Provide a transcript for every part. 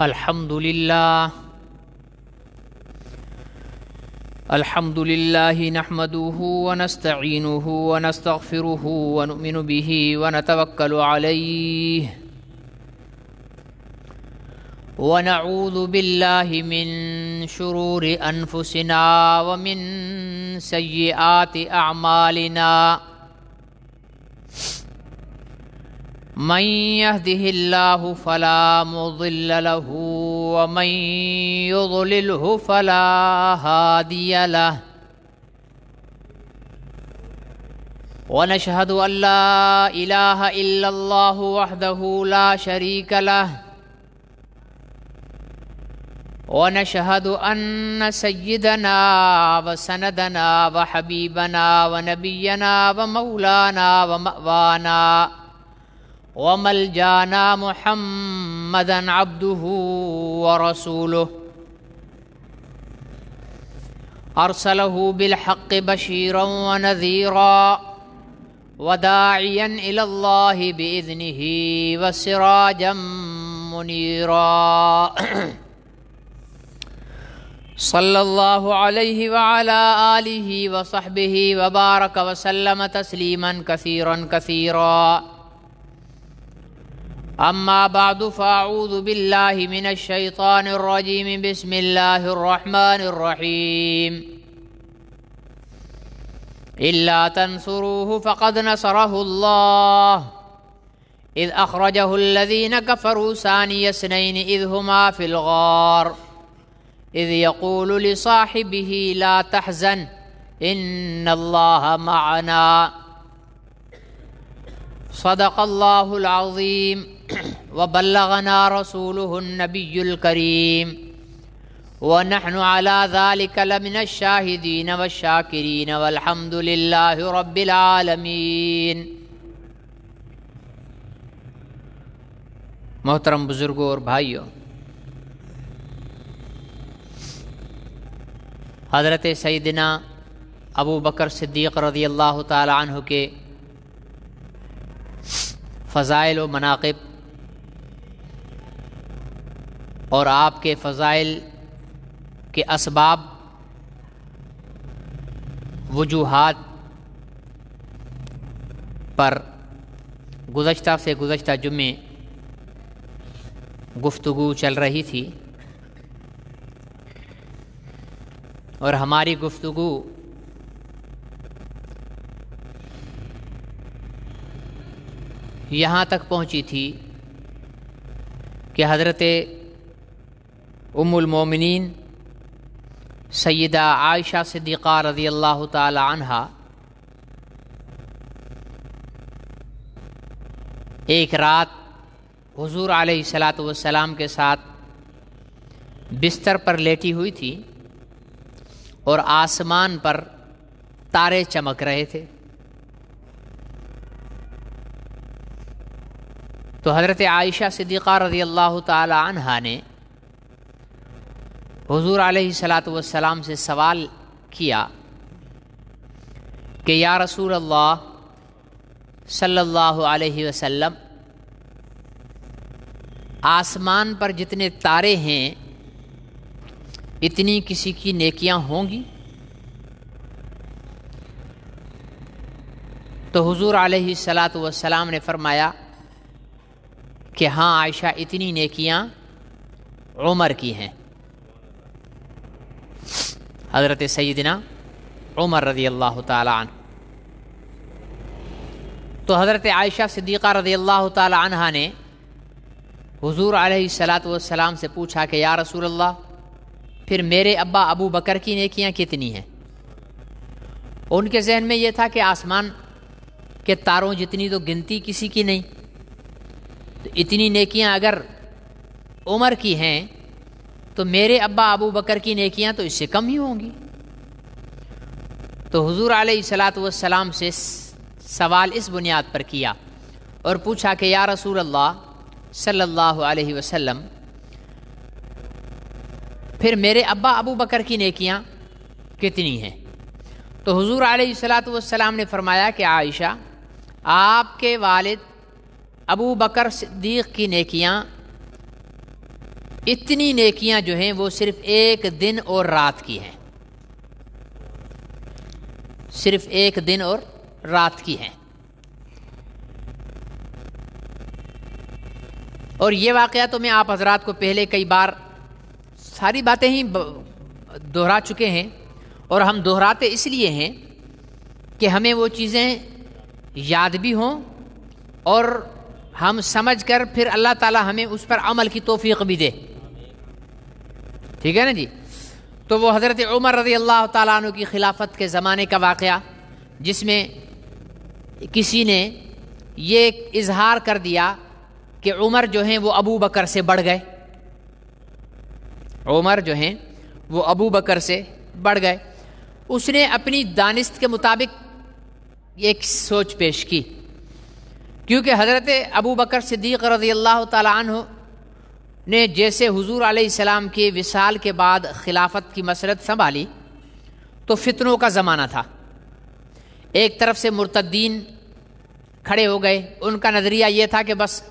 الحمد لله نحمده ونستعينه ونستغفره ونؤمن به ونتوكل عليه ونعوذ بالله من شرور أنفسنا ومن سيئات أعمالنا من يهده الله فلا مضل له ومن يضلله فلا هادي له ونشهد أن لا إله إلا الله وحده لا شريك له ونشهد أن سيدنا وسندنا وحبيبنا ونبينا ومولانا ومأوانا وملجانا محمدا عبده ورسوله أرسله بالحق بشيرا ونذيرا وداعيا إلى الله بإذنه وسراجا منيرا صلى الله عليه وعلى آله وصحبه وبارك وسلم تسليما كثيرا كثيرا أما بعد فأعوذ بالله من الشيطان الرجيم بسم الله الرحمن الرحيم إلا تنصروه فقد نصره الله إذ أخرجه الذين كفروا ثاني اثنين إذ هما في الغار إذ يقول لصاحبه لا تحزن إن الله معنا صدق الله العظيم وبلغنا رسوله النبي الكريم ونحن على ذلك لمن الشاهدين والشاكرين والحمد لله رب العالمين. محترم بزرگوں اور بھائیوں، حضرت سیدنا ابو بکر صدیق رضی اللہ تعالی عنہ کے فضائل و مناقب اور آپ کے فضائل کے اسباب، وجوہات پر گزشتہ جمعے گفتگو چل رہی تھی، اور ہماری گفتگو یہاں تک پہنچی تھی کہ حضرت ام المومنین سیدہ عائشہ صدیقہ رضی اللہ تعالی عنہا ایک رات حضور علیہ الصلاۃ والسلام کے ساتھ بستر پر لیٹی ہوئی تھی اور آسمان پر تارے چمک رہے تھے. تو حضرت عائشہ صدیقہ رضی اللہ تعالی عنہا نے حضور علیہ الصلاۃ والسلام سے سوال کیا کہ یا رسول اللہ صلی اللہ علیہ وسلم، آسمان پر جتنے تارے ہیں اتنی کسی کی نیکیاں ہوں گی؟ تو حضور علیہ الصلاۃ والسلام نے فرمایا کہ ہاں عائشہ، اتنی نیکیاں عمر کی ہیں. حضرت سیدنا عمر رضی اللہ تعالی عنہ. تو حضرت عائشہ صدیقہ رضی اللہ تعالی عنہ نے حضور علیہ الصلاۃ والسلام سے پوچھا کہ یا رسول اللہ، پھر میرے ابا ابو بکر کی نیکیاں کتنی ہیں؟ ان کے ذہن میں یہ تھا کہ آسمان کے تاروں جتنی تو گنتی کسی کی نہیں، تو اتنی نیکیاں اگر عمر کی ہیں تو میرے ابا ابو بکر کی نیکیاں تو اس سے کم ہی ہوں گی. تو حضور علیہ الصلاۃ والسلام سے سوال اس بنیاد پر کیا اور پوچھا کہ یا رسول اللہ صلی اللہ علیہ وسلم، پھر میرے ابا ابو بکر کی نیکیاں کتنی ہیں؟ تو حضور علیہ الصلاۃ والسلام نے فرمایا کہ عائشہ، آپ کے والد ابو بکر صدیق کی نیکیاں، اتنی نیکیاں جو ہیں وہ صرف ایک دن اور رات کی ہیں، صرف ایک دن اور رات کی ہیں۔ اور یہ واقعہ تو میں آپ حضرات کو پہلے کئی بار ساری باتیں ہی دہرا چکے ہیں، اور ہم دہراتے اس لیے ہیں کہ ہمیں وہ چیزیں یاد بھی ہوں اور ہم سمجھ کر پھر اللہ تعالی ہمیں اس پر عمل کی توفیق بھی دے، ٹھیک ہے نا جی۔ تو وہ حضرت عمر رضی اللہ تعالیٰ عنہ کی خلافت کے زمانے کا واقعہ، جس میں کسی نے یہ اظہار کر دیا کہ عمر جو ہیں وہ ابو بکر سے بڑھ گئے، عمر جو ہیں وہ ابو بکر سے بڑھ گئے۔ اس نے اپنی دانست کے مطابق ایک سوچ پیش کی، کیونکہ حضرت ابو بکر صدیق رضی اللہ تعالی عنہ نے جیسے حضور علیہ السلام کے وصال کے بعد خلافت کی مسرت سنبھالی تو فتنوں کا زمانہ تھا۔ ایک طرف سے مرتدین کھڑے ہو گئے، ان کا نظریہ یہ تھا کہ بس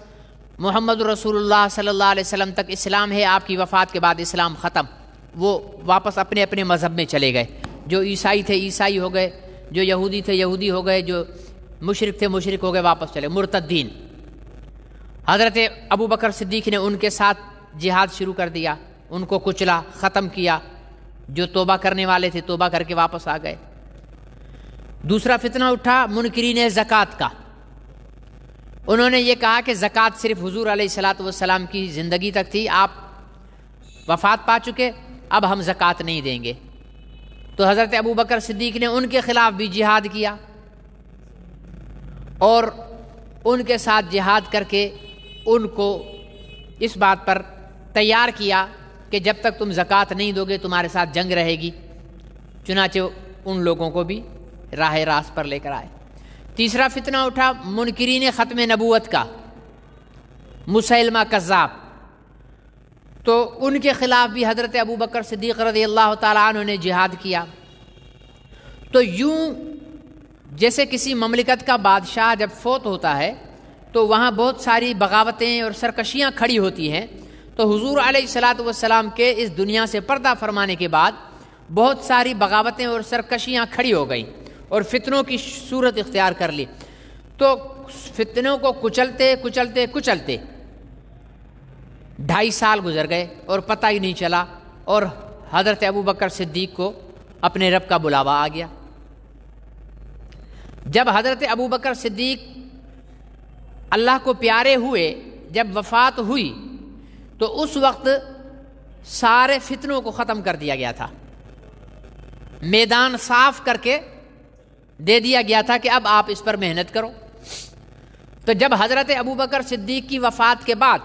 محمد رسول اللہ صلی اللہ علیہ وسلم تک اسلام ہے، آپ کی وفات کے بعد اسلام ختم، وہ واپس اپنے اپنے مذہب میں چلے گئے، جو عیسائی تھے عیسائی ہو گئے، جو یہودی تھے یہودی ہو گئے، جو مشرک تھے مشرک ہو گئے، واپس چلے مرتدین۔ حضرت ابو بکر صدیق نے ان کے ساتھ جہاد شروع کر دیا، ان کو کچلا، ختم کیا، جو توبہ کرنے والے تھے توبہ کر کے واپس آ گئے۔ دوسرا فتنہ اٹھا منکرین زکوٰۃ کا، انہوں نے یہ کہا کہ زکوٰۃ صرف حضور علیہ السلام کی زندگی تک تھی، آپ وفات پا چکے، اب ہم زکوٰۃ نہیں دیں گے۔ تو حضرت ابو بکر صدیق نے ان کے خلاف بھی جہاد کیا اور ان کے ساتھ جہاد کر کے ان کو اس بات پر تیار کیا کہ جب تک تم زکوٰۃ نہیں دو گے تمہارے ساتھ جنگ رہے گی، چنانچہ ان لوگوں کو بھی راہ راست پر لے کر آئے۔ تیسرا فتنہ اٹھا منکرین ختم نبوت کا، مسیلمہ کذاب، تو ان کے خلاف بھی حضرت ابو بکر صدیق رضی اللہ تعالیٰ عنہ نے جہاد کیا۔ تو یوں جیسے کسی مملکت کا بادشاہ جب فوت ہوتا ہے تو وہاں بہت ساری بغاوتیں اور سرکشیاں کھڑی ہوتی ہیں، تو حضور علیہ السلام کے اس دنیا سے پردہ فرمانے کے بعد بہت ساری بغاوتیں اور سرکشیاں کھڑی ہو گئیں اور فتنوں کی صورت اختیار کر لی۔ تو فتنوں کو کچلتے کچلتے کچلتے 2.5 سال گزر گئے اور پتہ ہی نہیں چلا، اور حضرت ابو بکر صدیق کو اپنے رب کا بلاوا آ گیا۔ جب حضرت ابو بکر صدیق اللہ کو پیارے ہوئے، جب وفات ہوئی تو اس وقت سارے فتنوں کو ختم کر دیا گیا تھا، میدان صاف کر کے دے دیا گیا تھا کہ اب آپ اس پر محنت کرو۔ تو جب حضرت ابو بکر صدیق کی وفات کے بعد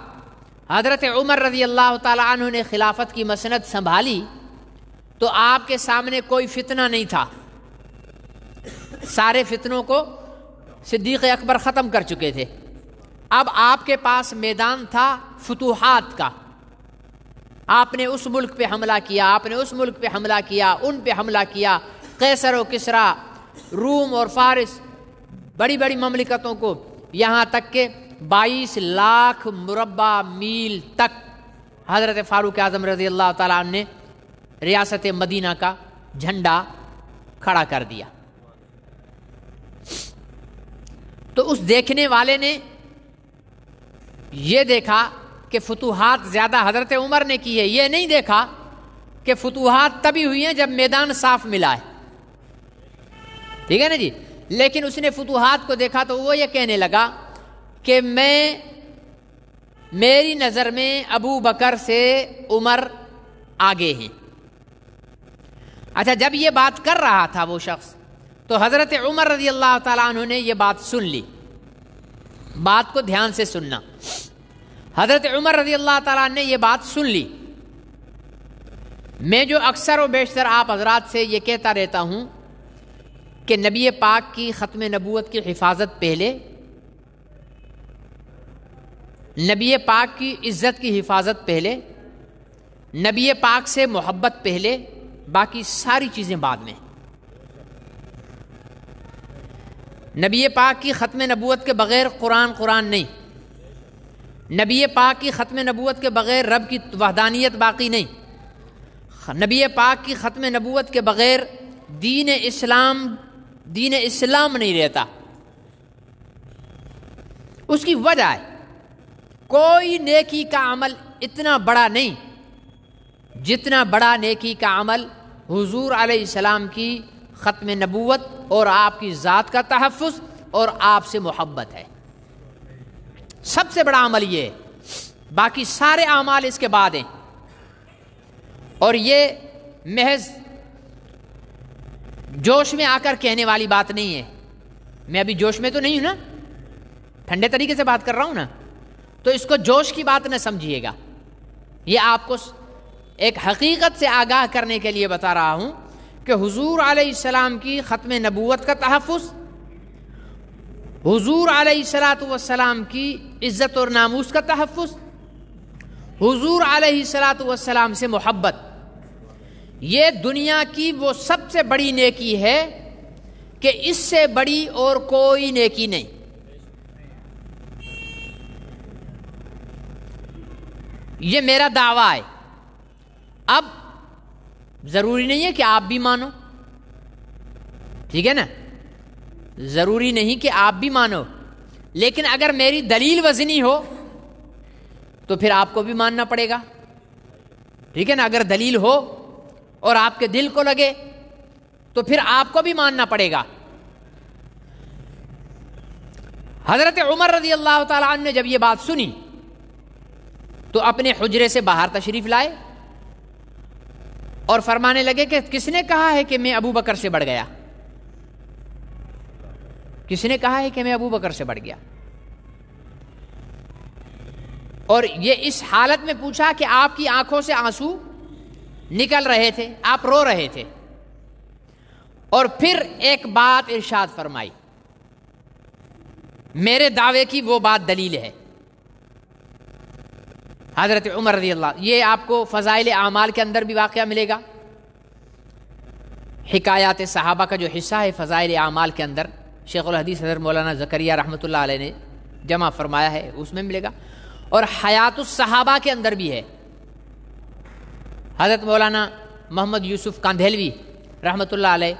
حضرت عمر رضی اللہ تعالی عنہ نے خلافت کی مسند سنبھالی تو آپ کے سامنے کوئی فتنہ نہیں تھا، سارے فتنوں کو صدیق اکبر ختم کر چکے تھے۔ اب آپ کے پاس میدان تھا فتوحات کا، آپ نے اس ملک پہ حملہ کیا، آپ نے اس ملک پہ حملہ کیا، ان پہ حملہ کیا، قیصر و کسریٰ، روم اور فارس، بڑی بڑی مملکتوں کو، یہاں تک کہ 22 لاکھ مربع میل تک حضرت فاروق اعظم رضی اللہ تعالیٰ عنہ نے ریاست مدینہ کا جھنڈا کھڑا کر دیا۔ تو اس دیکھنے والے نے یہ دیکھا کہ فتوحات زیادہ حضرت عمر نے کی ہے، یہ نہیں دیکھا کہ فتوحات تبھی ہوئی ہیں جب میدان صاف ملا ہے، ٹھیک ہے نا جی۔ لیکن اس نے فتوحات کو دیکھا تو وہ یہ کہنے لگا کہ میری نظر میں ابو بکر سے عمر آگے ہیں۔ اچھا، جب یہ بات کر رہا تھا وہ شخص تو حضرت عمر رضی اللہ تعالیٰ عنہ نے یہ بات سن لی، بات کو دھیان سے سننا، حضرت عمر رضی اللہ تعالیٰ عنہ نے یہ بات سن لی۔ میں جو اکثر و بیشتر آپ حضرات سے یہ کہتا رہتا ہوں کہ نبی پاک کی ختم نبوت کی حفاظت پہلے، نبی پاک کی عزت کی حفاظت پہلے، نبی پاک سے محبت پہلے، باقی ساری چیزیں بعد میں۔ نبی پاک کی ختم نبوت کے بغیر قرآن نہیں، نبی پاک کی ختم نبوت کے بغیر رب کی وحدانیت باقی نہیں، نبی پاک کی ختم نبوت کے بغیر دین اسلام نہیں رہتا۔ اس کی وجہ ہے کوئی نیکی کا عمل اتنا بڑا نہیں جتنا بڑا نیکی کا عمل حضور علیہ السلام کی ختم نبوت اور آپ کی ذات کا تحفظ اور آپ سے محبت ہے۔ سب سے بڑا عمل یہ ہے، باقی سارے اعمال اس کے بعد ہیں۔ اور یہ محض جوش میں آ کر کہنے والی بات نہیں ہے، میں ابھی جوش میں تو نہیں ہوں نا، ٹھنڈے طریقے سے بات کر رہا ہوں نا، تو اس کو جوش کی بات نہ سمجھیے گا، یہ آپ کو ایک حقیقت سے آگاہ کرنے کے لیے بتا رہا ہوں کہ حضور علیہ السلام کی ختم نبوت کا تحفظ، حضور علیہ السلام کی عزت اور ناموس کا تحفظ، حضور علیہ السلام سے محبت، یہ دنیا کی وہ سب سے بڑی نیکی ہے کہ اس سے بڑی اور کوئی نیکی نہیں۔ یہ میرا دعویٰ ہے۔ اب ضروری نہیں ہے کہ آپ بھی مانو، ٹھیک ہے نا، ضروری نہیں کہ آپ بھی مانو، لیکن اگر میری دلیل وزنی ہو تو پھر آپ کو بھی ماننا پڑے گا، ٹھیک ہے نا، اگر دلیل ہو اور آپ کے دل کو لگے تو پھر آپ کو بھی ماننا پڑے گا۔ حضرت عمر رضی اللہ تعالیٰ عنہ نے جب یہ بات سنی تو اپنے حجرے سے باہر تشریف لائے اور فرمانے لگے کہ کس نے کہا ہے کہ میں ابو بکر سے بڑھ گیا؟ کس نے کہا ہے کہ میں ابو بکر سے بڑھ گیا؟ اور یہ اس حالت میں پوچھا کہ آپ کی آنکھوں سے آنسو نکل رہے تھے، آپ رو رہے تھے، اور پھر ایک بات ارشاد فرمائی، میرے دعوے کی وہ بات دلیل ہے۔ حضرت عمر رضی اللہ، یہ آپ کو فضائل اعمال کے اندر بھی واقعہ ملے گا، حکایات صحابہ کا جو حصہ ہے فضائل اعمال کے اندر شیخ الحدیث حضرت مولانا زکریا رحمۃ اللہ علیہ نے جمع فرمایا ہے، اس میں ملے گا، اور حیات الصحابہ کے اندر بھی ہے۔ حضرت مولانا محمد یوسف کاندھیلوی رحمۃ اللہ علیہ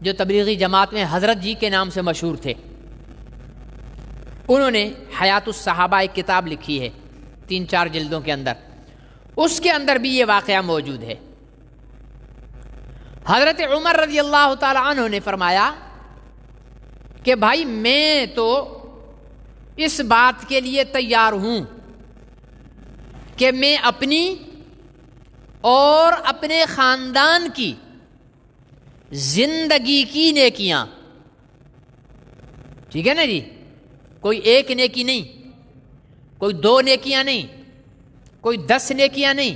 جو تبلیغی جماعت میں حضرت جی کے نام سے مشہور تھے، انہوں نے حیات الصحابہ ایک کتاب لکھی ہے 3-4 جلدوں کے اندر، اس کے اندر بھی یہ واقعہ موجود ہے۔ حضرت عمر رضی اللہ تعالی عنہ نے فرمایا کہ بھائی میں تو اس بات کے لیے تیار ہوں کہ میں اپنی اور اپنے خاندان کی زندگی کی نیکیاں، ٹھیک ہے نا جی، کوئی ایک نیکی نہیں، کوئی 2 نیکیاں نہیں، کوئی 10 نیکیاں نہیں،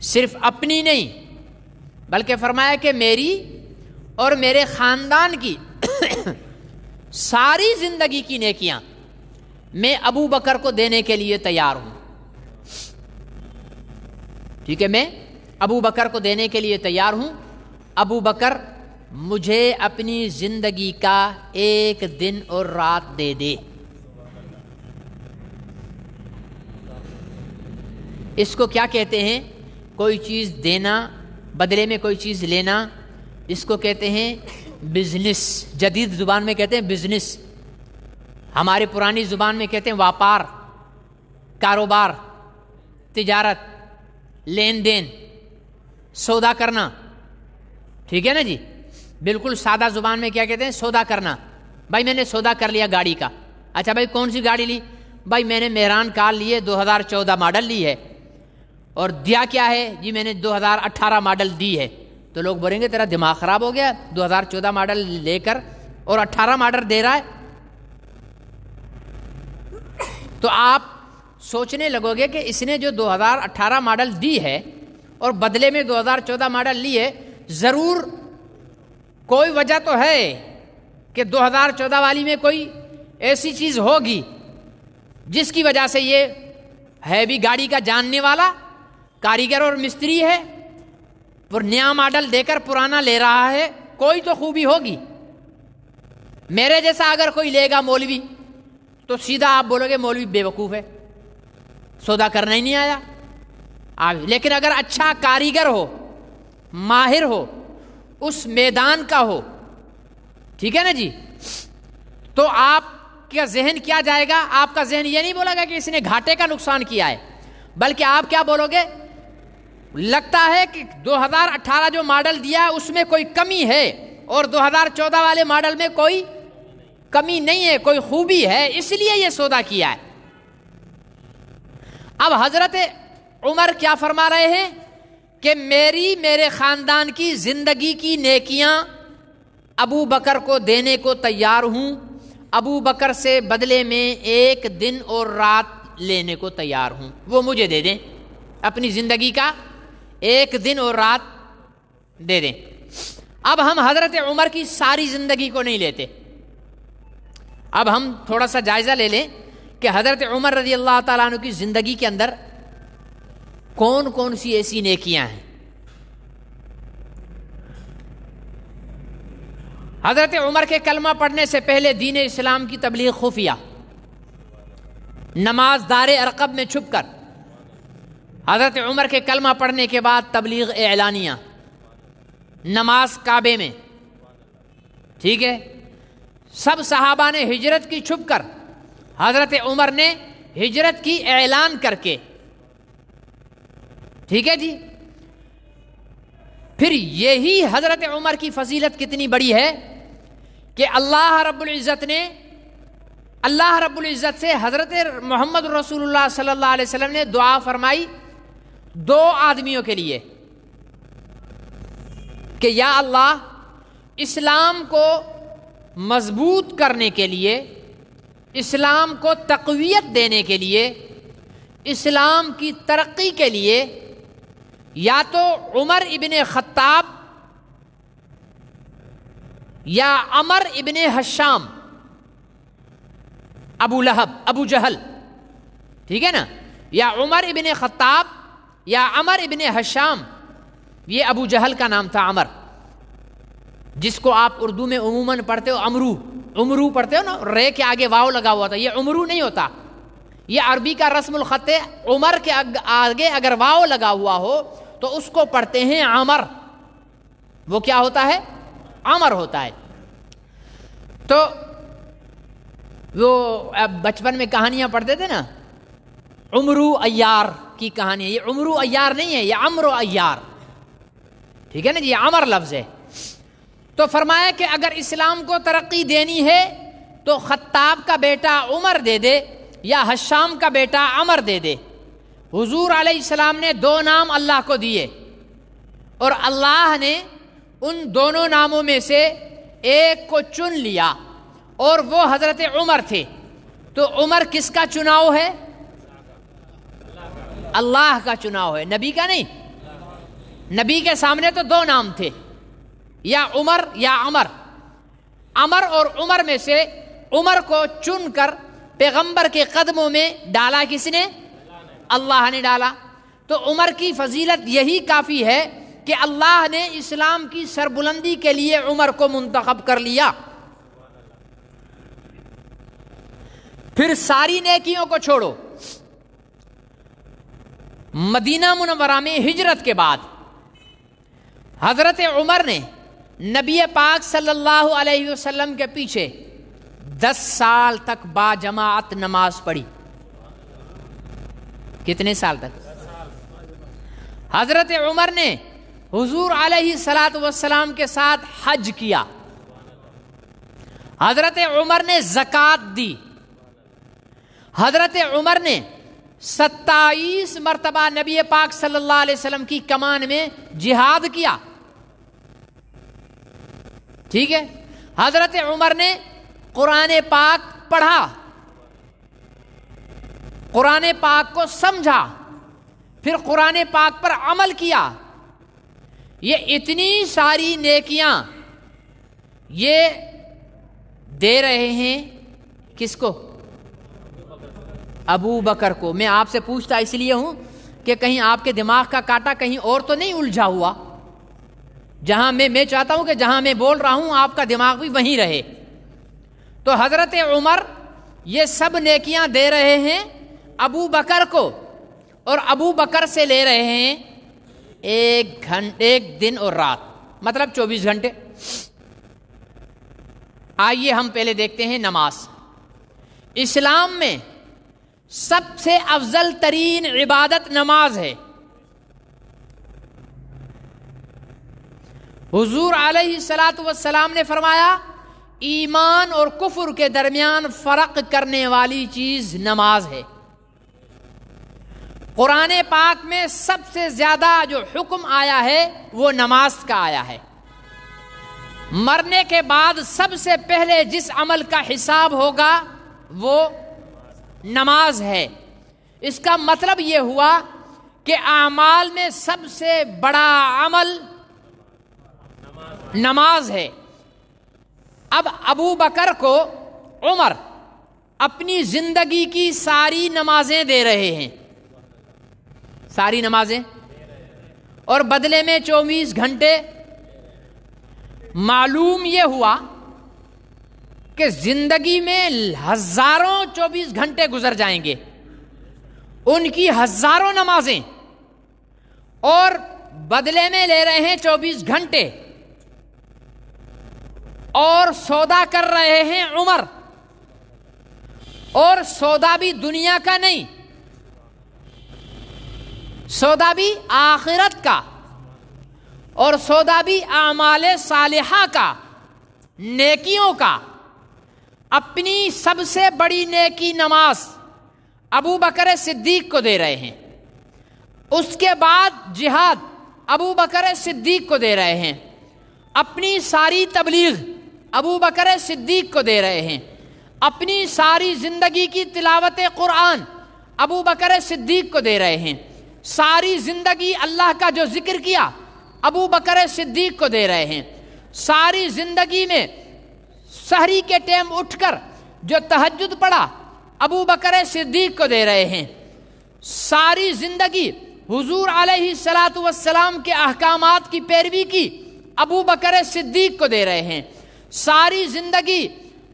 صرف اپنی نہیں، بلکہ فرمایا کہ میری اور میرے خاندان کی ساری زندگی کی نیکیاں میں ابو بکر کو دینے کے لیے تیار ہوں، ٹھیک ہے، میں ابو بکر کو دینے کے لیے تیار ہوں، ابو بکر مجھے اپنی زندگی کا 1 دن اور رات دے دے۔ اس کو کیا کہتے ہیں؟ کوئی چیز دینا، بدلے میں کوئی چیز لینا، اس کو کہتے ہیں بزنس، جدید زبان میں کہتے ہیں بزنس، ہمارے پرانی زبان میں کہتے ہیں واپار، کاروبار، تجارت، لین دین، سودا کرنا، ٹھیک ہے نا جی، بالکل سادہ زبان میں کیا کہتے ہیں؟ سودا کرنا۔ بھائی میں نے سودا کر لیا گاڑی کا، اچھا بھائی کون سی گاڑی لی؟ بھائی میں نے مہران کار لیے 2014 ماڈل لی ہے، اور دیا کیا ہے؟ جی میں نے 2018 ماڈل دی ہے۔ تو لوگ بولیں گے تیرا دماغ خراب ہو گیا، 2014 ماڈل لے کر اور 18 ماڈل دے رہا ہے؟ تو آپ سوچنے لگو گے کہ اس نے جو 2018 ماڈل دی ہے اور بدلے میں 2014 ماڈل لی ہے، ضرور کوئی وجہ تو ہے کہ 2014 والی میں کوئی ایسی چیز ہوگی جس کی وجہ سے یہ ہے بھی گاڑی کا جاننے والا کاریگر اور مستری ہے، اور نیا ماڈل دے کر پرانا لے رہا ہے، کوئی تو خوبی ہوگی۔ میرے جیسا اگر کوئی لے گا مولوی تو سیدھا آپ بولو گے مولوی بے وقوف ہے، سودا کرنا ہی نہیں آیا. لیکن اگر اچھا کاریگر ہو، ماہر ہو، اس میدان کا ہو، ٹھیک ہے نا جی، تو آپ کا ذہن کیا جائے گا؟ آپ کا ذہن یہ نہیں بولے گا کہ اس نے گھاٹے کا نقصان کیا ہے، بلکہ آپ کیا بولو گے؟ لگتا ہے کہ 2018 جو ماڈل دیا ہے اس میں کوئی کمی ہے اور 2014 والے ماڈل میں کوئی کمی نہیں ہے، کوئی خوبی ہے، اس لیے یہ سودا کیا ہے. اب حضرت عمر کیا فرما رہے ہیں کہ میرے خاندان کی زندگی کی نیکیاں ابو بکر کو دینے کو تیار ہوں، ابو بکر سے بدلے میں 1 دن اور رات لینے کو تیار ہوں، وہ مجھے دے دیں، اپنی زندگی کا 1 دن اور رات دے دیں. اب ہم حضرت عمر کی ساری زندگی کو نہیں لیتے، اب ہم تھوڑا سا جائزہ لے لیں کہ حضرت عمر رضی اللہ تعالیٰ عنہ کی زندگی کے اندر کون کون سی ایسی نیکیاں ہیں. حضرت عمر کے کلمہ پڑھنے سے پہلے دین اسلام کی تبلیغ خفیہ، نماز دار ارقب میں چھپ کر، حضرت عمر کے کلمہ پڑھنے کے بعد تبلیغ اعلانیہ، نماز کعبے میں، ٹھیک ہے. سب صحابہ نے ہجرت کی چھپ کر، حضرت عمر نے ہجرت کی اعلان کر کے، ٹھیک ہے جی. پھر یہی حضرت عمر کی فضیلت کتنی بڑی ہے کہ اللہ رب العزت سے حضرت محمد رسول اللہ صلی اللہ علیہ وسلم نے دعا فرمائی 2 آدمیوں کے لیے کہ یا اللہ، اسلام کو مضبوط کرنے کے لیے، اسلام کو تقویت دینے کے لیے، اسلام کی ترقی کے لیے یا تو عمر ابن خطاب یا عمر ابن حشام، ابو لہب، ابو جہل، ٹھیک ہے نا، یا عمر ابن خطاب یا عمر ابن حشام. یہ ابو جہل کا نام تھا عمر، جس کو آپ اردو میں عموماً پڑھتے ہو عمرو پڑھتے ہو نا، رے کے آگے واو لگا ہوا تھا، یہ عمرو نہیں ہوتا، یہ عربی کا رسم الخط ہے. عمر کے آگے اگر واو لگا ہوا ہو تو اس کو پڑھتے ہیں عمر، وہ کیا ہوتا ہے؟ عمر ہوتا ہے. تو وہ بچپن میں کہانیاں پڑھتے تھے نا، عمرو عیار کی کہانی، یہ عمرو عیار نہیں ہے، یہ عمرو عیار، ٹھیک ہے نا جی، یہ عمر لفظ ہے. تو فرمایا کہ اگر اسلام کو ترقی دینی ہے تو خطاب کا بیٹا عمر دے دے یا حشام کا بیٹا عمر دے دے. حضور علیہ السلام نے 2 نام اللہ کو دیے اور اللہ نے ان دونوں ناموں میں سے ایک کو چن لیا اور وہ حضرت عمر تھے. تو عمر کس کا چناؤ ہے؟ اللہ کا چناؤ ہے، نبی کا نہیں. نبی کے سامنے تو 2 نام تھے، یا عمر یا عمر. عمر اور عمر میں سے عمر کو چن کر پیغمبر کے قدموں میں ڈالا کس نے؟ اللہ نے ڈالا. تو عمر کی فضیلت یہی کافی ہے کہ اللہ نے اسلام کی سربلندی کے لیے عمر کو منتخب کر لیا. پھر ساری نیکیوں کو چھوڑو، مدینہ منورہ میں ہجرت کے بعد حضرت عمر نے نبی پاک صلی اللہ علیہ وسلم کے پیچھے 10 سال تک با جماعت نماز پڑھی. کتنے سال تک؟ حضرت عمر نے حضور علیہ الصلاۃ والسلام کے ساتھ حج کیا. حضرت عمر نے زکوٰۃ دی. حضرت عمر نے 27 مرتبہ نبی پاک صلی اللہ علیہ وسلم کی کمان میں جہاد کیا. ٹھیک ہے. حضرت عمر نے قرآن پاک پڑھا، قرآن پاک کو سمجھا، پھر قرآن پاک پر عمل کیا. یہ اتنی ساری نیکیاں یہ دے رہے ہیں کس کو؟ ابو بکر کو. میں آپ سے پوچھتا اس لیے ہوں کہ کہیں آپ کے دماغ کا کانٹا کہیں اور تو نہیں الجھا ہوا. جہاں میں چاہتا ہوں کہ جہاں میں بول رہا ہوں آپ کا دماغ بھی وہیں رہے. تو حضرت عمر یہ سب نیکیاں دے رہے ہیں ابو بکر کو، اور ابو بکر سے لے رہے ہیں ایک دن اور رات، مطلب 24 گھنٹے۔ آئیے ہم پہلے دیکھتے ہیں نماز۔ اسلام میں سب سے افضل ترین عبادت نماز ہے۔ حضور علیہ الصلاۃ والسلام نے فرمایا ایمان اور کفر کے درمیان فرق کرنے والی چیز نماز ہے۔ قرآن پاک میں سب سے زیادہ جو حکم آیا ہے وہ نماز کا آیا ہے۔ مرنے کے بعد سب سے پہلے جس عمل کا حساب ہوگا وہ نماز ہے۔ اس کا مطلب یہ ہوا کہ اعمال میں سب سے بڑا عمل نماز ہے۔ اب ابو بکر کو عمر اپنی زندگی کی ساری نمازیں دے رہے ہیں، ساری نمازیں، اور بدلے میں 24 گھنٹے۔ معلوم یہ ہوا کہ زندگی میں ہزاروں 24 گھنٹے گزر جائیں گے، ان کی ہزاروں نمازیں، اور بدلے میں لے رہے ہیں 24 گھنٹے، اور سودا کر رہے ہیں عمر، اور سودا بھی دنیا کا نہیں، سودا بھی آخرت کا، اور سودا بھی اعمال صالحہ کا، نیکیوں کا۔ اپنی سب سے بڑی نیکی نماز ابو بکر صدیق کو دے رہے ہیں، اس کے بعد جہاد ابو بکر صدیق کو دے رہے ہیں، اپنی ساری تبلیغ ابو بکر صدیق کو دے رہے ہیں، اپنی ساری زندگی کی تلاوت قرآن ابو بکر صدیق کو دے رہے ہیں، ساری زندگی اللہ کا جو ذکر کیا ابو بکر صدیق کو دے رہے ہیں، ساری زندگی میں سحری کے ٹائم اٹھ کر جو تہجد پڑھا ابو بکر صدیق کو دے رہے ہیں، ساری زندگی حضور علیہ الصلاۃ والسلام کے احکامات کی پیروی کی ابو بکر صدیق کو دے رہے ہیں، ساری زندگی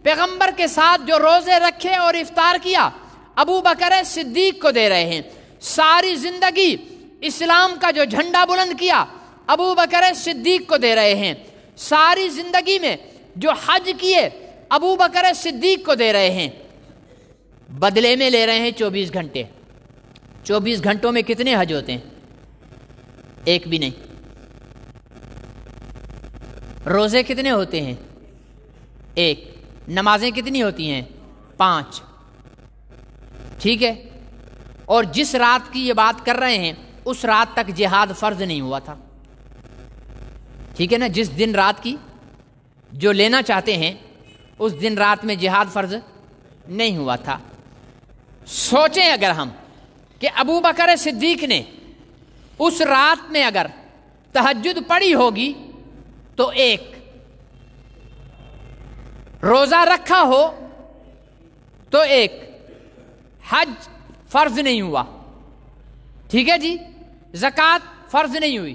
پیغمبر کے ساتھ جو روزے رکھے اور افطار کیا ابو بکر صدیق کو دے رہے ہیں، ساری زندگی اسلام کا جو جھنڈا بلند کیا ابو بکر صدیق کو دے رہے ہیں، ساری زندگی میں جو حج کیے ابو بکر صدیق کو دے رہے ہیں، بدلے میں لے رہے ہیں 24 گھنٹے۔ 24 گھنٹوں میں کتنے حج ہوتے ہیں؟ ایک بھی نہیں۔ روزے کتنے ہوتے ہیں؟ ایک۔ نمازیں کتنی ہوتی ہیں؟ 5۔ ٹھیک ہے، اور جس رات کی یہ بات کر رہے ہیں اس رات تک جہاد فرض نہیں ہوا تھا، ٹھیک ہے نا؟ جس دن رات کی جو لینا چاہتے ہیں اس دن رات میں جہاد فرض نہیں ہوا تھا۔ سوچیں اگر ہم کہ ابو بکر صدیق نے اس رات میں اگر تہجد پڑھی ہوگی تو ایک، روزہ رکھا ہو تو ایک، حج فرض نہیں ہوا، ٹھیک ہے جی، زکوٰۃ فرض نہیں ہوئی،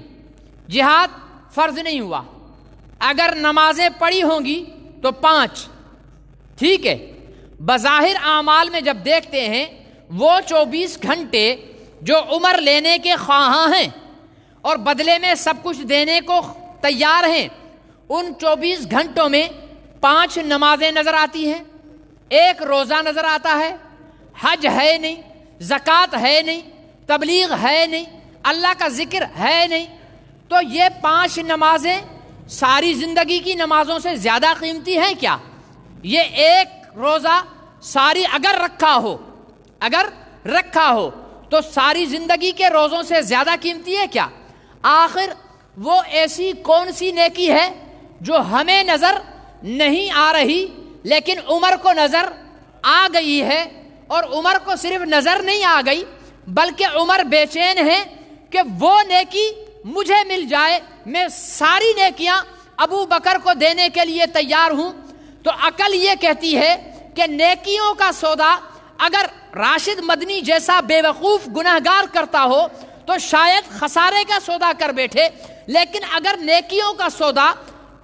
جہاد فرض نہیں ہوا، اگر نمازیں پڑھی ہوں گی تو 5، ٹھیک ہے۔ بظاہر اعمال میں جب دیکھتے ہیں وہ 24 گھنٹے جو عمر لینے کے خواہاں ہیں اور بدلے میں سب کچھ دینے کو تیار ہیں، ان 24 گھنٹوں میں 5 نمازیں نظر آتی ہیں، ایک روزہ نظر آتا ہے، حج ہے نہیں، زکوٰۃ ہے نہیں، تبلیغ ہے نہیں، اللہ کا ذکر ہے نہیں، تو یہ 5 نمازیں ساری زندگی کی نمازوں سے زیادہ قیمتی ہیں کیا؟ یہ ایک روزہ ساری اگر رکھا ہو تو ساری زندگی کے روزوں سے زیادہ قیمتی ہے کیا؟ آخر وہ ایسی کون سی نیکی ہے جو ہمیں نظر نہیں آ رہی لیکن عمر کو نظر آ گئی ہے، اور عمر کو صرف نظر نہیں آ گئی بلکہ عمر بے چین ہے کہ وہ نیکی مجھے مل جائے، میں ساری نیکیاں ابو بکر کو دینے کے لیے تیار ہوں۔ تو عقل یہ کہتی ہے کہ نیکیوں کا سودا اگر راشد مدنی جیسا بے وقوف گنہگار کرتا ہو تو شاید خسارے کا سودا کر بیٹھے، لیکن اگر نیکیوں کا سودا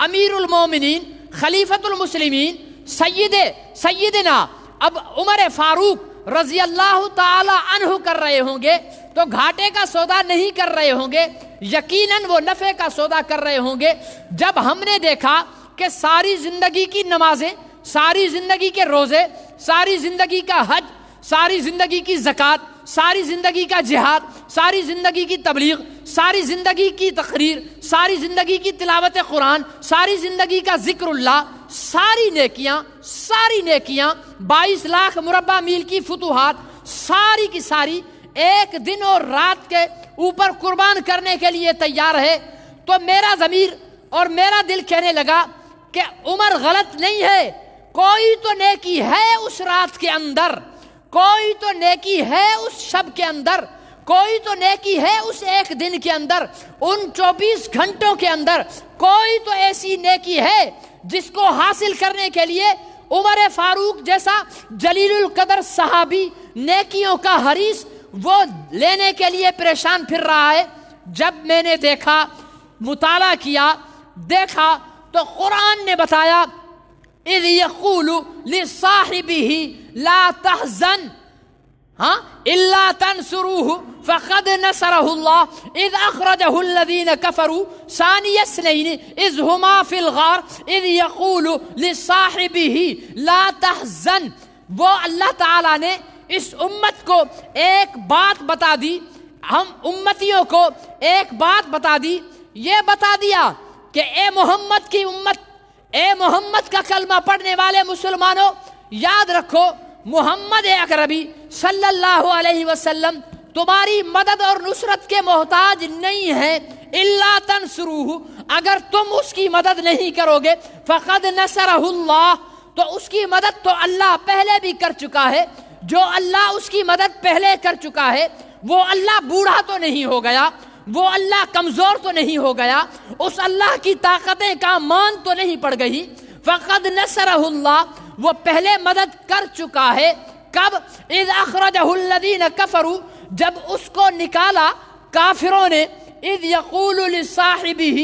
امیر المومنین خلیفۃ المسلمین سیدنا اب عمر فاروق رضی اللہ تعالی عنہ کر رہے ہوں گے تو گھاٹے کا سودا نہیں کر رہے ہوں گے، یقیناً وہ نفع کا سودا کر رہے ہوں گے۔ جب ہم نے دیکھا کہ ساری زندگی کی نمازیں، ساری زندگی کے روزے، ساری زندگی کا حج، ساری زندگی کی زکوٰۃ، ساری زندگی کا جہاد، ساری زندگی کی تبلیغ، ساری زندگی کی تقریر، ساری زندگی کی تلاوت قرآن، ساری زندگی کا ذکر اللہ، ساری نیکیاں 22 لاکھ مربع میل کی فتوحات، ساری کی ساری ایک دن اور رات کے اوپر قربان کرنے کے لیے تیار ہے، تو میرا ضمیر اور میرا دل کہنے لگا کہ عمر غلط نہیں ہے، کوئی تو نیکی ہے اس رات کے اندر، کوئی تو نیکی ہے اس شب کے اندر، کوئی تو نیکی ہے اس ایک دن کے اندر، ان 24 گھنٹوں کے اندر کوئی تو ایسی نیکی ہے جس کو حاصل کرنے کے لیے عمر فاروق جیسا جلیل القدر صحابی نیکیوں کا حریص وہ لینے کے لیے پریشان پھر رہا ہے۔ جب میں نے دیکھا، مطالعہ کیا، دیکھا تو قرآن نے بتایا اذ یقول لصاحبہ لا تحزن الا تنصروه فقد نصره الله اذ اخرجه الذين كفروا ثاني اثنين اذ هما في الغار اذ يقول لصاحبه لا تحزن۔ وہ اللہ تعالیٰ نے اس امت کو ایک بات بتا دی، ہم امتیوں کو ایک بات بتا دی، یہ بتا دیا کہ اے محمد کی امت، اے محمد کا کلمہ پڑھنے والے مسلمانوں، یاد رکھو محمد اکرمی صلی اللہ علیہ وسلم تمہاری مدد اور نصرت کے محتاج نہیں ہے، الا تنصروہ، اگر تم اس کی مدد نہیں کرو گے، فقد نصرہ اللہ، تو اس کی مدد تو اللہ پہلے بھی کر چکا ہے۔ جو اللہ اس کی مدد پہلے کر چکا ہے وہ اللہ بوڑھا تو نہیں ہو گیا، وہ اللہ کمزور تو نہیں ہو گیا، اس اللہ کی طاقتیں کا مان تو نہیں پڑ گئی۔ فقد نصرہ اللہ، وہ پہلے مدد کر چکا ہے، کب؟ اذ اخرجہ الذین کفروا، جب اس کو نکالا کافروں نے، اذ یقول لصاحبہ،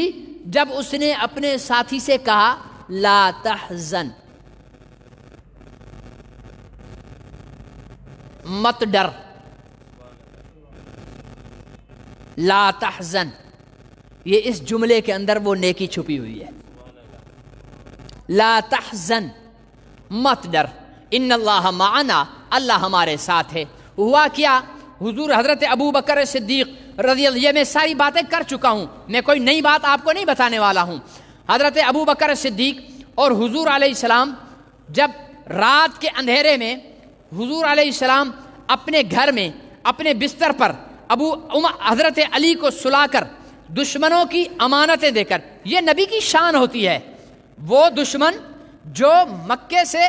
جب اس نے اپنے ساتھی سے کہا لا تحزن، مت ڈر، لا تحزن، یہ اس جملے کے اندر وہ نیکی چھپی ہوئی ہے، لا تحزن، مت ڈر، ان اللہ معنا، اللہ ہمارے ساتھ ہے۔ ہوا کیا؟ حضور حضرت ابو بکر صدیق رضی اللہ، یہ میں ساری باتیں کر چکا ہوں، میں کوئی نئی بات آپ کو نہیں بتانے والا ہوں۔ حضرت ابو بکر صدیق اور حضور علیہ السلام جب رات کے اندھیرے میں حضور علیہ السلام اپنے گھر میں اپنے بستر پر حضرت علی کو سلا کر دشمنوں کی امانتیں دے کر، یہ نبی کی شان ہوتی ہے، وہ دشمن جو مکے سے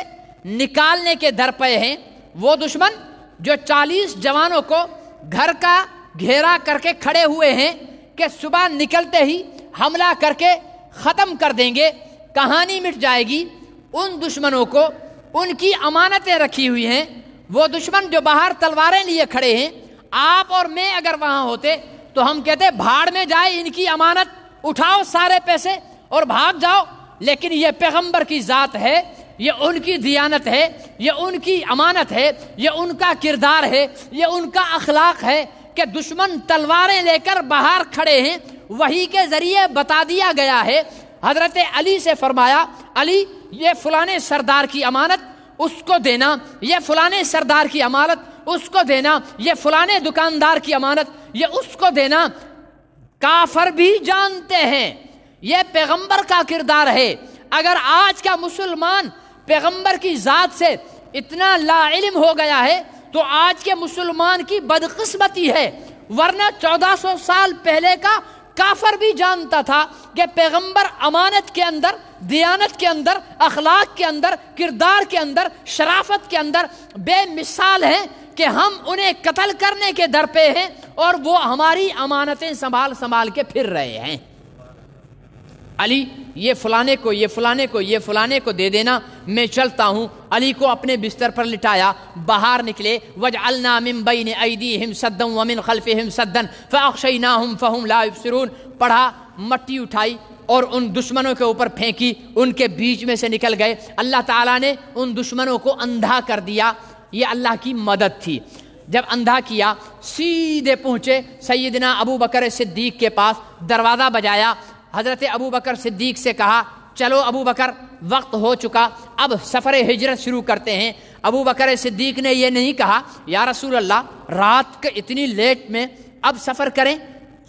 نکالنے کے در پہ ہیں، وہ دشمن جو 40 جوانوں کو گھر کا گھیرا کر کے کھڑے ہوئے ہیں کہ صبح نکلتے ہی حملہ کر کے ختم کر دیں گے، کہانی مٹ جائے گی، ان دشمنوں کو ان کی امانتیں رکھی ہوئی ہیں، وہ دشمن جو باہر تلواریں لیے کھڑے ہیں، آپ اور میں اگر وہاں ہوتے تو ہم کہتے بھاڑ میں جائے، ان کی امانت اٹھاؤ سارے پیسے اور بھاگ جاؤ، لیکن یہ پیغمبر کی ذات ہے، یہ ان کی دیانت ہے، یہ ان کی امانت ہے، یہ ان کا کردار ہے، یہ ان کا اخلاق ہے کہ دشمن تلواریں لے کر باہر کھڑے ہیں، وحی کے ذریعے بتا دیا گیا ہے۔ حضرت علی سے فرمایا علی یہ فلانے سردار کی امانت اس کو دینا، یہ فلانے سردار کی امانت اس کو دینا، یہ فلانے دکاندار کی امانت یہ اس کو دینا۔ کافر بھی جانتے ہیں یہ پیغمبر کا کردار ہے۔ اگر آج کا مسلمان پیغمبر کی ذات سے اتنا لا علم ہو گیا ہے تو آج کے مسلمان کی بدقسمتی ہے، ورنہ 1400 سال پہلے کا کافر بھی جانتا تھا کہ پیغمبر امانت کے اندر، دیانت کے اندر، اخلاق کے اندر، کردار کے اندر، شرافت کے اندر بے مثال ہیں کہ ہم انہیں قتل کرنے کے در پہ ہیں اور وہ ہماری امانتیں سنبھال کے پھر رہے ہیں۔ علی یہ فلانے کو، یہ فلانے کو، یہ فلانے کو دے دینا، میں چلتا ہوں۔ علی کو اپنے بستر پر لٹایا، باہر نکلے، وَجْعَلْنَا مِن بَيْنِ أَيْدِيهِمْ سَدًّا وَمِن خَلْفِهِمْ سَدًّا فَأَغْشَيْنَاهُمْ فَهُمْ لَا يُبْصِرُونَ، پڑھا، مٹی اٹھائی، اور ان دشمنوں کے اوپر پھینکی، ان کے بیچ میں سے نکل گئے، اللہ تعالیٰ نے ان دشمنوں کو اندھا کر دیا۔ یہ اللہ کی مدد تھی۔ جب اندھا کیا سیدھے پہنچے سیدنا ابو بکر صدیق کے پاس، دروازہ بجایا، حضرت ابو بکر صدیق سے کہا چلو ابو بکر وقت ہو چکا، اب سفر ہجرت شروع کرتے ہیں۔ ابو بکر صدیق نے یہ نہیں کہا یا رسول اللہ رات کے اتنی لیٹ میں اب سفر کریں،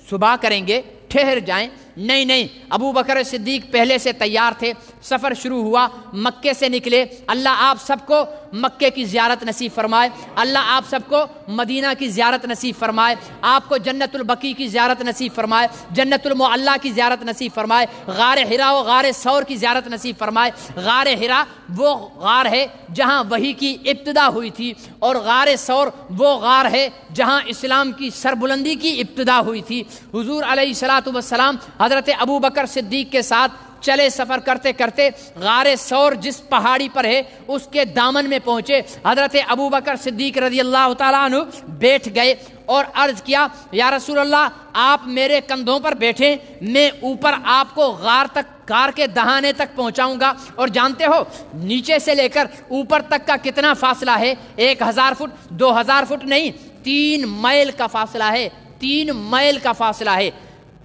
صبح کریں گے، ٹھہر جائیں۔ نہیں، ابو بکر صدیق پہلے سے تیار تھے۔ سفر شروع ہوا، مکے سے نکلے۔ اللہ آپ سب کو مکے کی زیارت نصیب فرمائے، اللہ آپ سب کو مدینہ کی زیارت نصیب فرمائے، آپ کو جنت البقیع کی زیارت نصیب فرمائے، جنت المعلیٰ کی زیارت نصیب فرمائے، غار حرا و غار ثور کی زیارت نصیب فرمائے۔ غار حرا وہ غار ہے جہاں وحی کی ابتدا ہوئی تھی، اور غار ثور وہ غار ہے جہاں اسلام کی سربلندی کی ابتدا ہوئی تھی۔ حضور علیہ الصلوۃ والسلام حضرت ابو بکر صدیق کے ساتھ چلے، سفر کرتے کرتے غار ثور جس پہاڑی پر ہے اس کے دامن میں پہنچے۔ حضرت ابو بکر صدیق رضی اللہ تعالیٰ عنہ بیٹھ گئے اور عرض کیا یا رسول اللہ آپ میرے کندھوں پر بیٹھیں، میں اوپر آپ کو غار کے دہانے تک پہنچاؤں گا۔ اور جانتے ہو نیچے سے لے کر اوپر تک کا کتنا فاصلہ ہے؟ 1000 فٹ، 2000 فٹ نہیں، 3 میل کا فاصلہ ہے۔ 3 میل کا فاصلہ ہے۔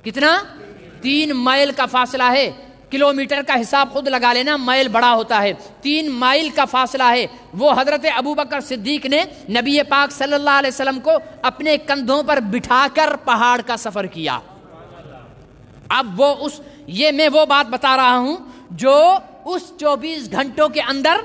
کتنا؟ 3 میل کا فاصلہ ہے۔ کلومیٹر کا حساب خود لگا لینا، میل بڑا ہوتا ہے۔ 3 میل کا فاصلہ ہے۔ وہ حضرت ابو بکر صدیق نے نبی پاک صلی اللہ علیہ وسلم کو اپنے کندھوں پر بٹھا کر پہاڑ کا سفر کیا۔ اب یہ میں وہ بات بتا رہا ہوں جو اس 24 گھنٹوں کے اندر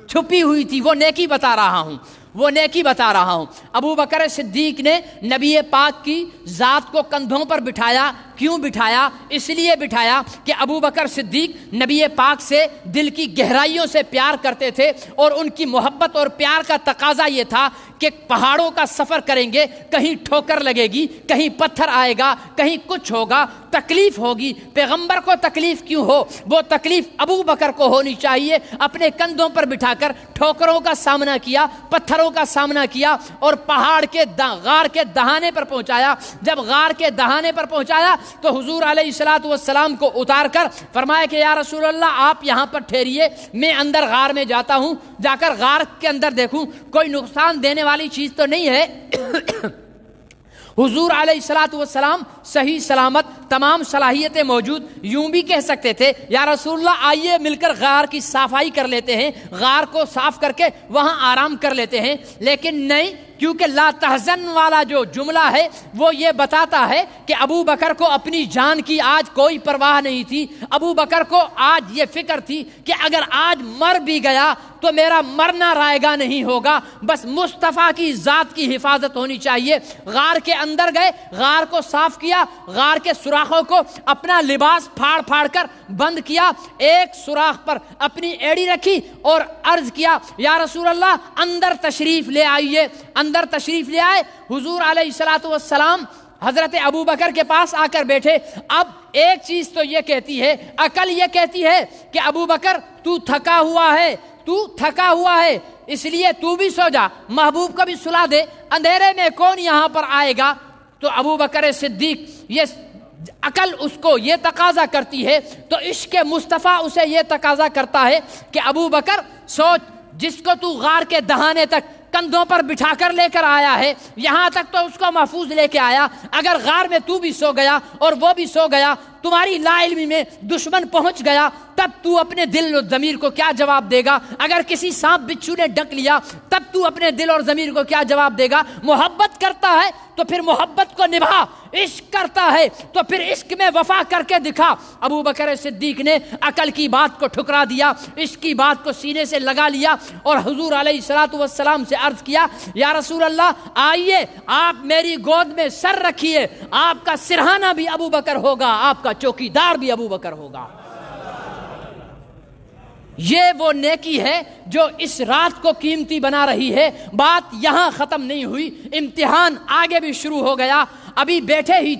چھپی ہوئی تھی، وہ نیکی بتا رہا ہوں، وہ نیکی بتا رہا ہوں۔ ابو بکر صدیق نے نبی پاک کی ذات کو کندھوں پر بٹھایا۔ کیوں بٹھایا؟ اس لیے بٹھایا کہ ابو بکر صدیق نبی پاک سے دل کی گہرائیوں سے پیار کرتے تھے، اور ان کی محبت اور پیار کا تقاضا یہ تھا کہ پہاڑوں کا سفر کریں گے، کہیں ٹھوکر لگے گی، کہیں پتھر آئے گا، کہیں کچھ ہوگا، تکلیف ہوگی۔ پیغمبر کو تکلیف کیوں ہو؟ وہ تکلیف ابو بکر کو ہونی چاہیے۔ اپنے کندھوں پر بٹھا کر ٹھوکروں کا سامنا کیا، پتھروں کا سامنا کیا، اور پہاڑ کے غار کے دہانے پر پہنچایا۔ جب غار کے دہانے پر پہنچایا تو حضور علیہ الصلوۃ والسلام کو اتار کر فرمایا کہ یا رسول اللہ آپ یہاں پر ٹھہریے، میں اندر غار میں جاتا ہوں، جا کر غار کے اندر دیکھوں کوئی نقصان دینے والی چیز تو نہیں ہے۔ حضور علیہ الصلوۃ والسلام صحیح سلامت، تمام صلاحیتیں موجود، یوں بھی کہہ سکتے تھے یا رسول اللہ آئیے مل کر غار کی صفائی کر لیتے ہیں، غار کو صاف کر کے وہاں آرام کر لیتے ہیں، لیکن نہیں، کیونکہ لا تحزن والا جو جملہ ہے وہ یہ بتاتا ہے کہ ابو بکر کو اپنی جان کی آج کوئی پرواہ نہیں تھی۔ ابو بکر کو آج یہ فکر تھی کہ اگر آج مر بھی گیا تو میرا مرنا رائے گا نہیں ہوگا، بس مصطفیٰ کی ذات کی حفاظت ہونی چاہیے۔ غار کے اندر گئے، غار کو صاف کیا، غار کے سوراخوں کو اپنا لباس پھاڑ پھاڑ کر بند کیا، ایک سوراخ پر اپنی ایڑی رکھی اور عرض کیا یا رسول اللہ اندر تشریف لے آئیے۔ اندر تشریف لے آئے۔ حضور علیہ الصلوۃ والسلام حضرت ابو بکر کے پاس آ کر بیٹھے۔ اب ایک چیز تو یہ کہتی ہے، عقل یہ کہتی ہے کہ ابو بکر تو تھکا ہوا ہے، تو تھکا ہوا ہے، اس لیے تو بھی سو جا، محبوب کو بھی سلا دے، اندھیرے میں کون یہاں پر آئے گا۔ تو ابو بکر صدیق یہ عقل اس کو یہ تقاضا کرتی ہے، تو عشق مصطفیٰ اسے یہ تقاضا کرتا ہے کہ ابو بکر سوچ، جس کو تو غار کے دہانے تک کندھوں پر بٹھا کر لے کر آیا ہے، یہاں تک تو اس کو محفوظ لے کے آیا، اگر غار میں تو بھی سو گیا اور وہ بھی سو گیا، تمہاری لا علمی میں دشمن پہنچ گیا، تب تو اپنے دل اور ضمیر کو کیا جواب دے گا؟ اگر کسی سانپ بچھو نے ڈک لیا تب تو اپنے دل اور ضمیر کو کیا جواب دے گا؟ محبت کرتا ہے تو پھر محبت کو نبھا، عشق کرتا ہے تو پھر عشق میں وفا کر کے دکھا۔ ابو بکر صدیق نے عقل کی بات کو ٹھکرا دیا، عشق کی بات کو سینے سے لگا لیا، اور حضور علیہ الصلوۃ والسلام سے عرض کیا یا رسول اللہ آئیے، آپ میری گود میں سر رکھیے، آپ کا سرہانہ بھی ابو بکر ہوگا، آپ کا چوکیدار بھی ابو بکر ہوگا۔ یہ وہ نیکی ہے جو اس رات کو قیمتی بنا رہی ہے۔ بات یہاں ختم نہیں ہوئی، امتحان آگے بھی شروع ہو گیا۔ ابھی بیٹھے ہی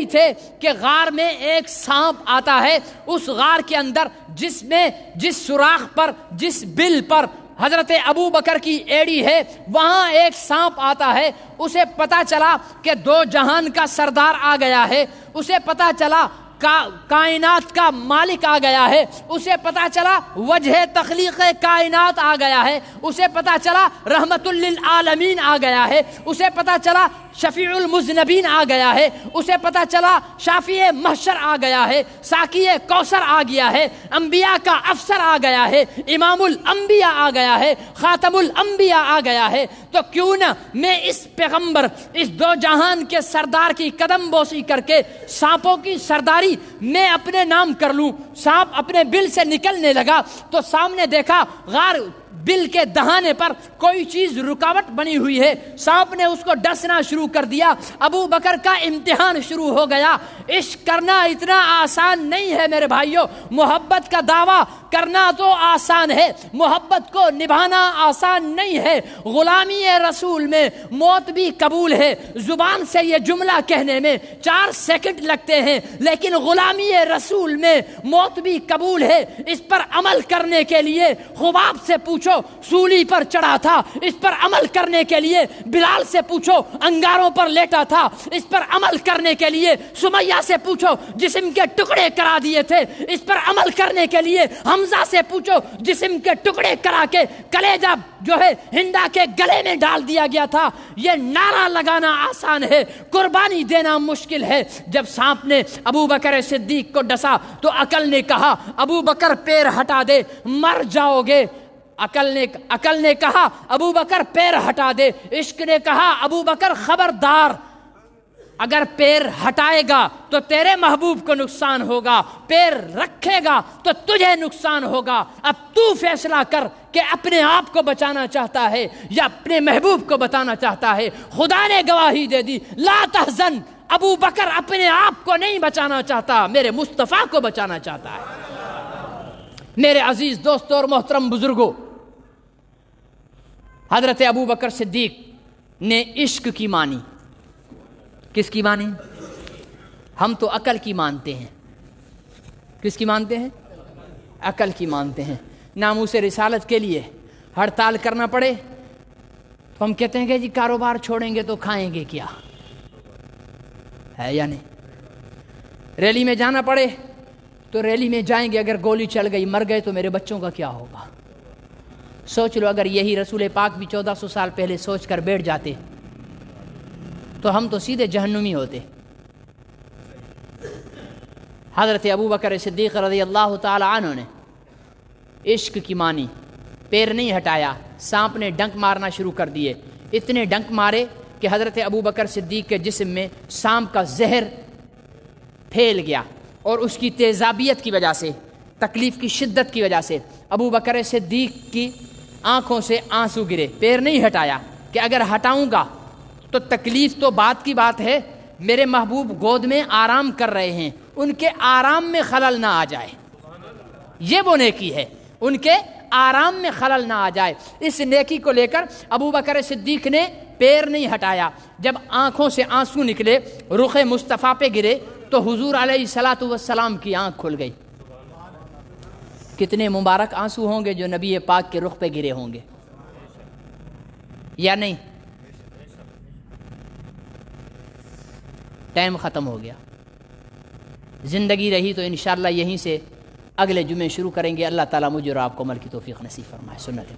تھے کہ غار میں ایک سانپ آتا ہے، اس غار کے اندر جس سوراخ پر، جس بل پر حضرت ابو بکر کی ایڑی ہے وہاں ایک سانپ آتا ہے. اسے پتا چلا کہ دو جہان کا سردار آ گیا ہے. اسے پتا چلا کائنات کا مالک آ گیا ہے. اسے پتا چلا وجہ تخلیق کائنات آ گیا ہے. اسے پتا چلا رحمت للعالمین آ گیا ہے. اسے پتا چلا شفیع المذنبین آ گیا ہے. اسے پتا چلا شافع محشر آ گیا ہے. ساقی کوثر آ گیا ہے. انبیاء کا افسر آ گیا ہے. امام الانبیاء آ گیا ہے. خاتم الانبیاء آ گیا ہے. تو کیوں نہ میں اس پیغمبر اس دو جہان کے سردار کی قدم بوسی کر کے سانپوں کی سرداری میں اپنے نام کر لوں. سانپ اپنے بل سے نکلنے لگا تو سامنے دیکھا غار بل کے دہانے پر کوئی چیز رکاوٹ بنی ہوئی ہے. سانپ نے اس کو ڈسنا شروع کر دیا. ابو بکر کا امتحان شروع ہو گیا. عشق کرنا اتنا آسان نہیں ہے میرے بھائیوں. محبت کا دعویٰ کرنا تو آسان ہے, محبت کو نبھانا آسان نہیں ہے. غلامی رسول میں موت بھی قبول ہے. زبان سے یہ جملہ کہنے میں 4 سیکنڈ لگتے ہیں, لیکن غلامی رسول میں موت بھی قبول ہے. اس پر عمل کرنے کے لیے خباب سے پوچھو, سولی پر چڑھا تھا. اس پر عمل کرنے کے لیے بلال سے پوچھو, انگاروں پر لیٹا تھا. اس پر عمل کرنے کے لیے سمیہ سے پوچھو, جسم کے ٹکڑے کرا دیے تھے. اس پر عمل کرنے کے لیے حمزہ سے پوچھو, جسم کے ٹکڑے کرا کے کلیجہ جو ہے ہندا کے گلے میں ڈال دیا گیا تھا. یہ نعرہ لگانا آسان ہے, قربانی دینا مشکل ہے. جب سانپ نے ابو بکر صدیق کو ڈسا تو عقل نے کہا ابو بکر پیر ہٹا دے, مر جاؤ گے. عقل نے کہا ابو بکر پیر ہٹا دے. عشق نے کہا ابو بکر خبردار, اگر پیر ہٹائے گا تو تیرے محبوب کو نقصان ہوگا, پیر رکھے گا تو تجھے نقصان ہوگا. اب تو فیصلہ کر کہ اپنے آپ کو بچانا چاہتا ہے یا اپنے محبوب کو بتانا چاہتا ہے. خدا نے گواہی دے دی, لا تحزن. ابو بکر اپنے آپ کو نہیں بچانا چاہتا, میرے مصطفیٰ کو بچانا چاہتا ہے. میرے عزیز دوستوں اور محترم بزرگوں, حضرت ابو بکر صدیق نے عشق کی مانی. کس کی مانی؟ ہم تو عقل کی مانتے ہیں. کس کی مانتے ہیں؟ عقل کی مانتے ہیں. ناموس رسالت کے لیے ہڑتال کرنا پڑے تو ہم کہتے ہیں کہ جی کاروبار چھوڑیں گے تو کھائیں گے کیا, ہے یا نہیں. ریلی میں جانا پڑے تو ریلی میں جائیں گے, اگر گولی چل گئی مر گئے تو میرے بچوں کا کیا ہوگا. سوچ لو, اگر یہی رسول پاک بھی 1400 سال پہلے سوچ کر بیٹھ جاتے تو ہم تو سیدھے جہنمی ہوتے. حضرت ابو بکر صدیق رضی اللہ تعالی عنہ نے عشق کی مانی, پیر نہیں ہٹایا. سانپ نے ڈنک مارنا شروع کر دیے. اتنے ڈنک مارے کہ حضرت ابو بکر صدیق کے جسم میں سانپ کا زہر پھیل گیا, اور اس کی تیزابیت کی وجہ سے, تکلیف کی شدت کی وجہ سے ابو بکر صدیق کی آنکھوں سے آنسو گرے. پیر نہیں ہٹایا کہ اگر ہٹاؤں گا تو تکلیف تو بات کی بات ہے, میرے محبوب گود میں آرام کر رہے ہیں, ان کے آرام میں خلل نہ آ جائے. یہ وہ نیکی ہے, ان کے آرام میں خلل نہ آ جائے. اس نیکی کو لے کر ابو بکر صدیق نے پیر نہیں ہٹایا. جب آنکھوں سے آنسو نکلے, رخ مصطفیٰ پہ گرے تو حضور علیہ الصلوۃ والسلام کی آنکھ کھل گئی. کتنے مبارک آنسو ہوں گے جو نبی پاک کے رخ پہ گرے ہوں گے, یا نہیں. ٹائم ختم ہو گیا. زندگی رہی تو انشاءاللہ یہیں سے اگلے جمعے شروع کریں گے. اللہ تعالیٰ مجھے اور آپ کو عمل کی توفیق نصیب فرمائے. سنت